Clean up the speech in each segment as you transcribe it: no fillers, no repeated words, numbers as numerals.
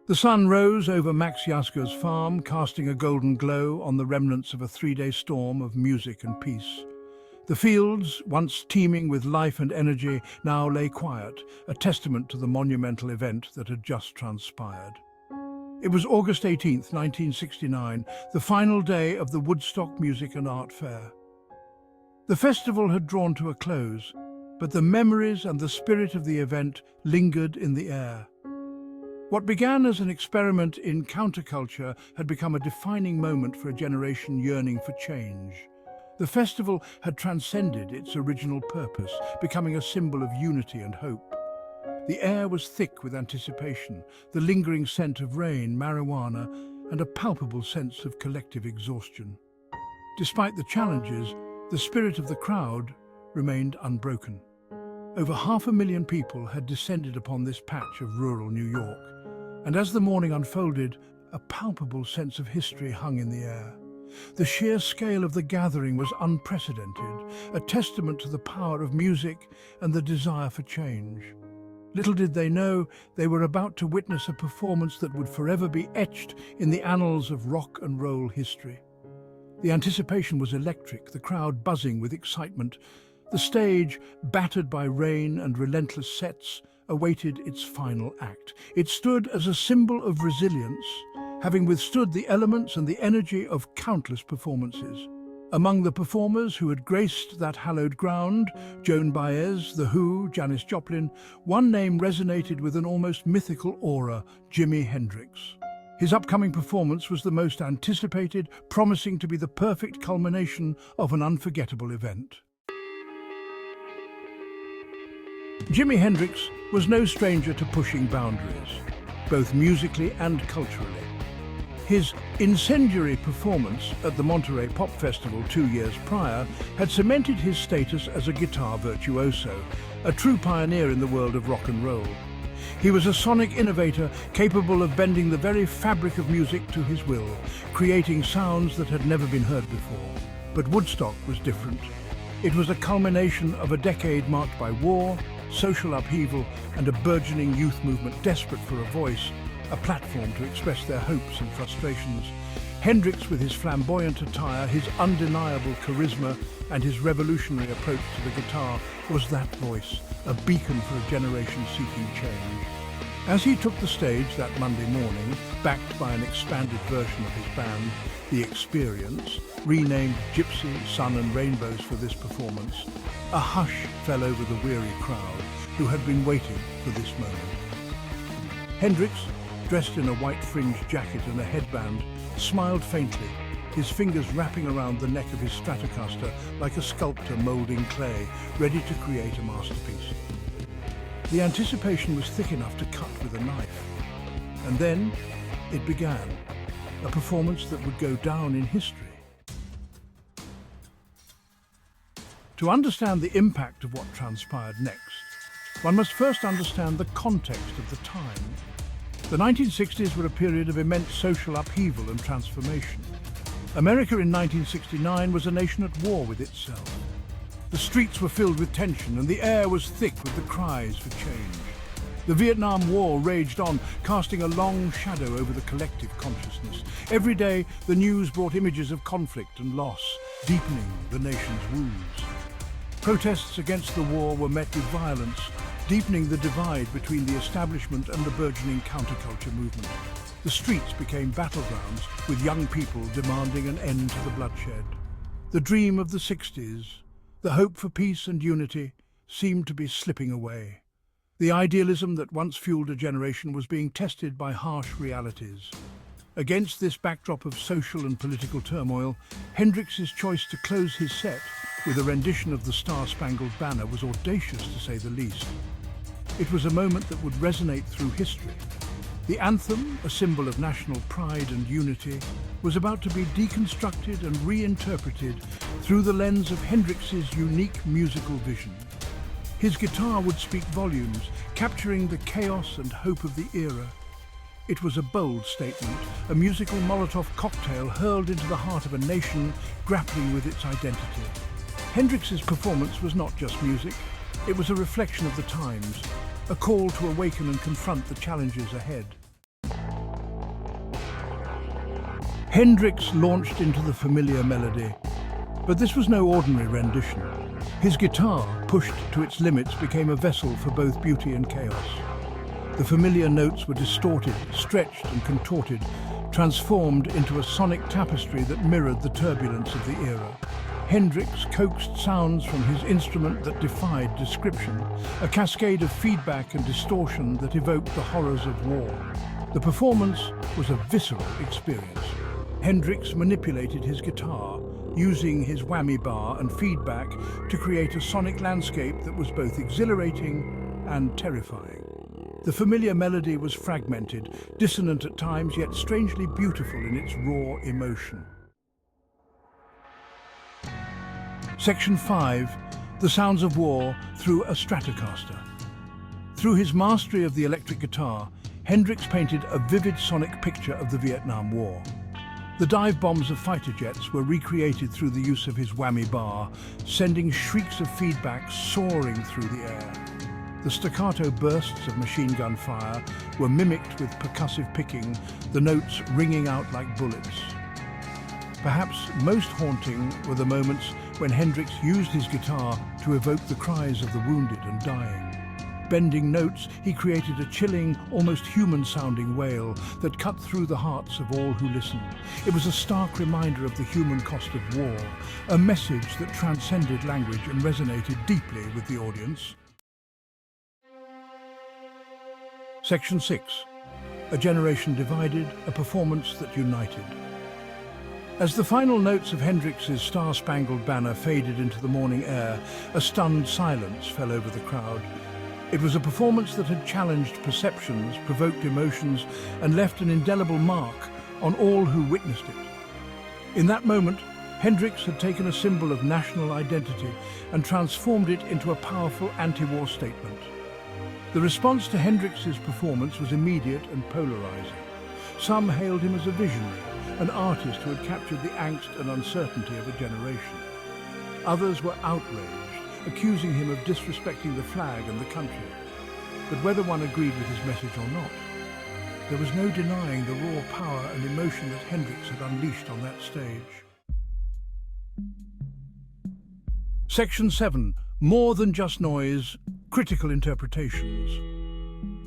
The sun rose over Max Yasgur's farm, casting a golden glow on the remnants of a three-day storm of music and peace. The fields, once teeming with life and energy, now lay quiet, a testament to the monumental event that had just transpired. It was August 18th, 1969, the final day of the Woodstock Music and Art Fair. The festival had drawn to a close, but the memories and the spirit of the event lingered in the air. What began as an experiment in counterculture had become a defining moment for a generation yearning for change. The festival had transcended its original purpose, becoming a symbol of unity and hope. The air was thick with anticipation, the lingering scent of rain, marijuana, and a palpable sense of collective exhaustion. Despite the challenges, the spirit of the crowd remained unbroken. Over 500,000 people had descended upon this patch of rural New York, and as the morning unfolded, a palpable sense of history hung in the air. The sheer scale of the gathering was unprecedented, a testament to the power of music and the desire for change. Little did they know, they were about to witness a performance that would forever be etched in the annals of rock and roll history. The anticipation was electric, the crowd buzzing with excitement. The stage, battered by rain and relentless sets, awaited its final act. It stood as a symbol of resilience, having withstood the elements and the energy of countless performances. Among the performers who had graced that hallowed ground, Joan Baez, The Who, Janis Joplin, one name resonated with an almost mythical aura: Jimi Hendrix. His upcoming performance was the most anticipated, promising to be the perfect culmination of an unforgettable event. Jimi Hendrix was no stranger to pushing boundaries, both musically and culturally. His incendiary performance at the Monterey Pop Festival 2 years prior had cemented his status as a guitar virtuoso, a true pioneer in the world of rock and roll. He was a sonic innovator capable of bending the very fabric of music to his will, creating sounds that had never been heard before. But Woodstock was different. It was a culmination of a decade marked by war, social upheaval, and a burgeoning youth movement desperate for a voice, a platform to express their hopes and frustrations. Hendrix, with his flamboyant attire, his undeniable charisma, and his revolutionary approach to the guitar, was that voice, a beacon for a generation seeking change. As he took the stage that Monday morning, backed by an expanded version of his band, The Experience, renamed Gypsy, Sun and Rainbows for this performance, a hush fell over the weary crowd who had been waiting for this moment. Hendrix, dressed in a white fringed jacket and a headband, smiled faintly, his fingers wrapping around the neck of his Stratocaster like a sculptor moulding clay, ready to create a masterpiece. The anticipation was thick enough to cut with a knife. And then it began, a performance that would go down in history. To understand the impact of what transpired next, one must first understand the context of the time. The 1960s were a period of immense social upheaval and transformation. America in 1969 was a nation at war with itself. The streets were filled with tension and the air was thick with the cries for change. The Vietnam War raged on, casting a long shadow over the collective consciousness. Every day, the news brought images of conflict and loss, deepening the nation's wounds. Protests against the war were met with violence, deepening the divide between the establishment and the burgeoning counterculture movement. The streets became battlegrounds, with young people demanding an end to the bloodshed. The dream of the 60s, the hope for peace and unity, seemed to be slipping away. The idealism that once fueled a generation was being tested by harsh realities. Against this backdrop of social and political turmoil, Hendrix's choice to close his set with a rendition of the Star-Spangled Banner was audacious, to say the least. It was a moment that would resonate through history. The anthem, a symbol of national pride and unity, was about to be deconstructed and reinterpreted through the lens of Hendrix's unique musical vision. His guitar would speak volumes, capturing the chaos and hope of the era. It was a bold statement, a musical Molotov cocktail hurled into the heart of a nation grappling with its identity. Hendrix's performance was not just music, it was a reflection of the times, a call to awaken and confront the challenges ahead. Hendrix launched into the familiar melody, but this was no ordinary rendition. His guitar, pushed to its limits, became a vessel for both beauty and chaos. The familiar notes were distorted, stretched and contorted, transformed into a sonic tapestry that mirrored the turbulence of the era. Hendrix coaxed sounds from his instrument that defied description, a cascade of feedback and distortion that evoked the horrors of war. The performance was a visceral experience. Hendrix manipulated his guitar, using his whammy bar and feedback to create a sonic landscape that was both exhilarating and terrifying. The familiar melody was fragmented, dissonant at times, yet strangely beautiful in its raw emotion. Section 5. The Sounds of War through a Stratocaster. Through his mastery of the electric guitar, Hendrix painted a vivid sonic picture of the Vietnam War. The dive bombs of fighter jets were recreated through the use of his whammy bar, sending shrieks of feedback soaring through the air. The staccato bursts of machine gun fire were mimicked with percussive picking, the notes ringing out like bullets. Perhaps most haunting were the moments when Hendrix used his guitar to evoke the cries of the wounded and dying. Bending notes, he created a chilling, almost human-sounding wail that cut through the hearts of all who listened. It was a stark reminder of the human cost of war, a message that transcended language and resonated deeply with the audience. Section 6. A generation divided, a performance that united. As the final notes of Hendrix's Star-Spangled Banner faded into the morning air, a stunned silence fell over the crowd. It was a performance that had challenged perceptions, provoked emotions, and left an indelible mark on all who witnessed it. In that moment, Hendrix had taken a symbol of national identity and transformed it into a powerful anti-war statement. The response to Hendrix's performance was immediate and polarizing. Some hailed him as a visionary, an artist who had captured the angst and uncertainty of a generation. Others were outraged, accusing him of disrespecting the flag and the country. But whether one agreed with his message or not, there was no denying the raw power and emotion that Hendrix had unleashed on that stage. Section 7. More than just noise, critical interpretations.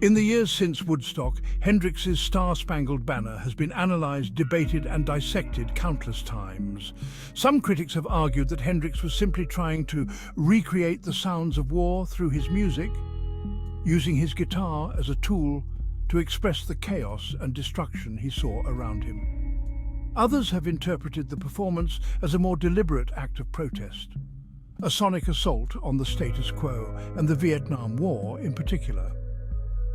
In the years since Woodstock, Hendrix's Star-Spangled Banner has been analysed, debated and dissected countless times. Some critics have argued that Hendrix was simply trying to recreate the sounds of war through his music, using his guitar as a tool to express the chaos and destruction he saw around him. Others have interpreted the performance as a more deliberate act of protest, a sonic assault on the status quo and the Vietnam War in particular.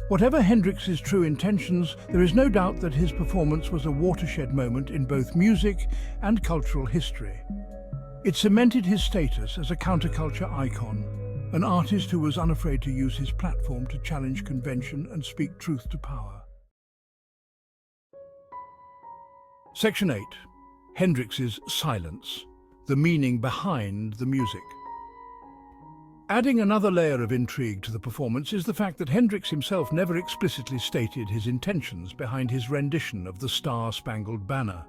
Whatever Hendrix's true intentions, there is no doubt that his performance was a watershed moment in both music and cultural history. It cemented his status as a counterculture icon, an artist who was unafraid to use his platform to challenge convention and speak truth to power. Section 8. Hendrix's silence, the meaning behind the music. Adding another layer of intrigue to the performance is the fact that Hendrix himself never explicitly stated his intentions behind his rendition of the Star-Spangled Banner.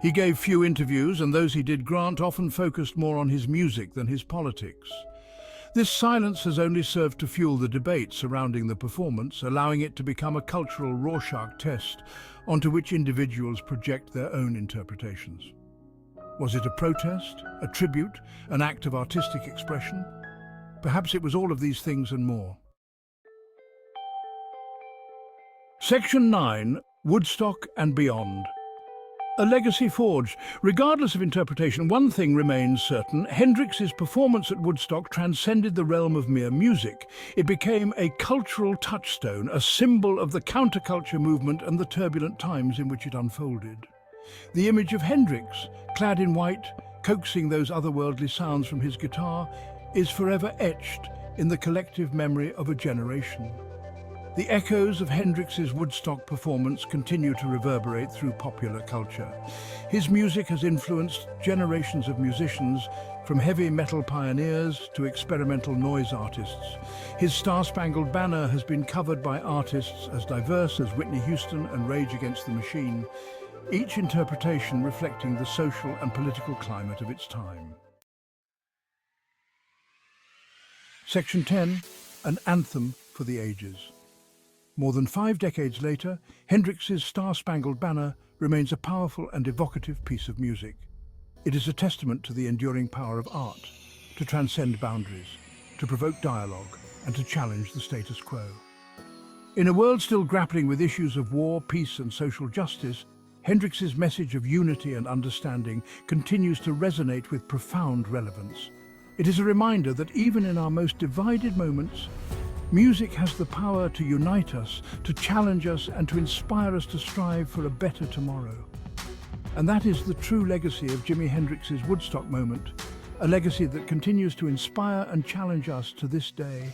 He gave few interviews, and those he did grant often focused more on his music than his politics. This silence has only served to fuel the debate surrounding the performance, allowing it to become a cultural Rorschach test onto which individuals project their own interpretations. Was it a protest, a tribute, an act of artistic expression? Perhaps it was all of these things and more. Section 9. Woodstock and Beyond. A legacy forged. Regardless of interpretation, one thing remains certain: Hendrix's performance at Woodstock transcended the realm of mere music. It became a cultural touchstone, a symbol of the counterculture movement and the turbulent times in which it unfolded. The image of Hendrix, clad in white, coaxing those otherworldly sounds from his guitar, is forever etched in the collective memory of a generation. The echoes of Hendrix's Woodstock performance continue to reverberate through popular culture. His music has influenced generations of musicians, from heavy metal pioneers to experimental noise artists. His Star-Spangled Banner has been covered by artists as diverse as Whitney Houston and Rage Against the Machine. each interpretation reflecting the social and political climate of its time. Section 10, an anthem for the ages. More than 5 decades later, Hendrix's Star-Spangled Banner remains a powerful and evocative piece of music. It is a testament to the enduring power of art, to transcend boundaries, to provoke dialogue, and to challenge the status quo. In a world still grappling with issues of war, peace, and social justice, Hendrix's message of unity and understanding continues to resonate with profound relevance. It is a reminder that even in our most divided moments, music has the power to unite us, to challenge us, and to inspire us to strive for a better tomorrow. And that is the true legacy of Jimi Hendrix's Woodstock moment, a legacy that continues to inspire and challenge us to this day.